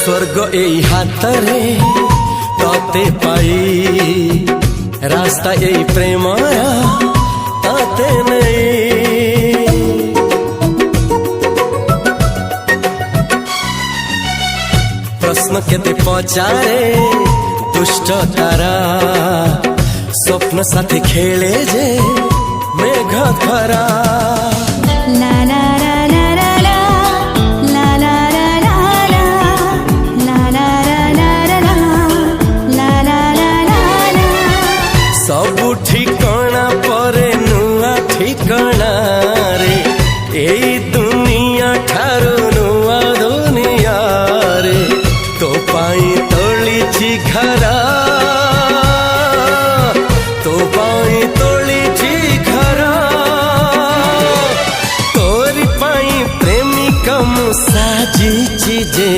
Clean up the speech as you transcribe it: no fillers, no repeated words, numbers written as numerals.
स्वर्ग एई हातरे तते पाई रास्ता एई प्रेमाया ताते नहीं। प्रश्न केते पचारे दुष्ट तारा स्वप्न साथी खेले जे मेघ खरा। सबु ठिकाना परे नुआ ठिकाना रे एई दुनिया ठारू नुआ दुनिया रे। तो पाई तोलिछि घरा तो पाई तोलिछि घरा तोरी पाई प्रेमिका मु साजिछि जे